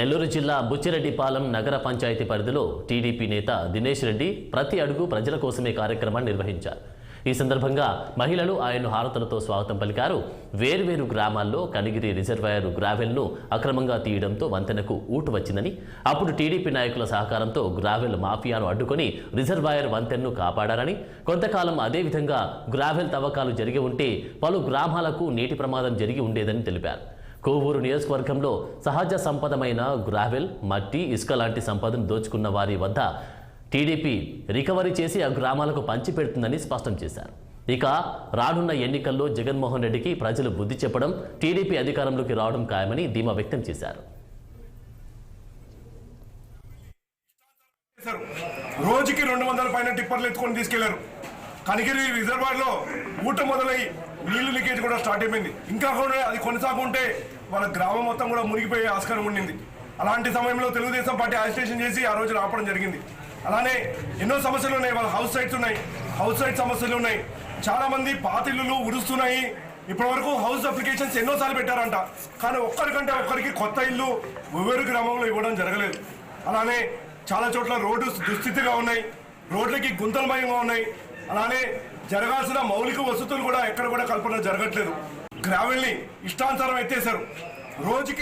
నెల్లూరు జిల్లా బుచ్చిరెడ్డిపాలెం నగర పంచాయతీ పరిధిలో టీడీపీ నేత దినేష్ రెడ్డి ప్రతి అడుగు ప్రజల కోసమే కార్యక్రమాన్ని నిర్వహించారు. ఈ సందర్భంగా మహిళలు ఆయన్ను హారతులతో స్వాగతం పలికారు. వేర్వేరు గ్రామాల్లో కనిగిరి రిజర్వాయర్ గ్రావెల్ను అక్రమంగా తీయడంతో వంతెనకు ఊటు వచ్చిందని, అప్పుడు టీడీపీ నాయకుల సహకారంతో గ్రావెల్ మాఫియాను అడ్డుకొని రిజర్వాయర్ వంతెనను కాపాడారని, కొంతకాలం అదేవిధంగా గ్రావెల్ తవ్వకాలు జరిగి ఉంటే పలు గ్రామాలకు నీటి ప్రమాదం జరిగి ఉండేదని తెలిపారు. కోవూరు నియోజకవర్గంలో సహజ సంపదమైన గ్రావెల్, మట్టి, ఇసుక లాంటి సంపదను దోచుకున్న వారి వద్ద టీడీపీ రికవరీ చేసి ఆ గ్రామాలకు పంచిపెడుతుందని స్పష్టం చేశారు. ఇక రానున్న ఎన్నికల్లో జగన్మోహన్ రెడ్డికి ప్రజలు బుద్ధి చెప్పడం, టీడీపీ అధికారంలోకి రావడం ఖాయమని ధీమా వ్యక్తం చేశారు. రోజుకి 200 పైన టిప్పర్లు ఎత్తుకొని తీసుకెళ్లారు. కనిగిరి రిజర్వాయర్ లో ఊట మొదలై నీళ్లు లీకేజ్ కూడా స్టార్ట్ అయిపోయింది. ఇంకా కూడా అది కొనసాగుంటే వాళ్ళ గ్రామం మొత్తం కూడా మునిగిపోయే ఆస్కారం ఉండింది. అలాంటి సమయంలో తెలుగుదేశం పార్టీ అజిటేషన్ చేసి ఆ రోజు ఆపడం జరిగింది. అలానే ఎన్నో సమస్యలు ఉన్నాయి. వాళ్ళ హౌస్ సైట్స్ ఉన్నాయి, హౌస్ సైట్ సమస్యలు ఉన్నాయి. చాలా మంది పాత ఇల్లులు ఉరుస్తున్నాయి. ఇప్పటి వరకు హౌస్ అప్లికేషన్స్ ఎన్నోసార్లు పెట్టారంట, కానీ ఒక్కరికంటే ఒక్కరికి కొత్త ఇల్లు వేరు గ్రామంలో ఇవ్వడం జరగలేదు. అలానే చాలా చోట్ల రోడ్డు దుస్థితిగా ఉన్నాయి, రోడ్లకి గుంతలమయంగా ఉన్నాయి. అలానే జరగాల్సిన మౌలిక వసతులు కూడా ఎక్కడ కూడా కల్పన జరగట్లేదు. గ్రావెల్ని ఇష్టానుసారం ఎత్తేశారు. రోజుకి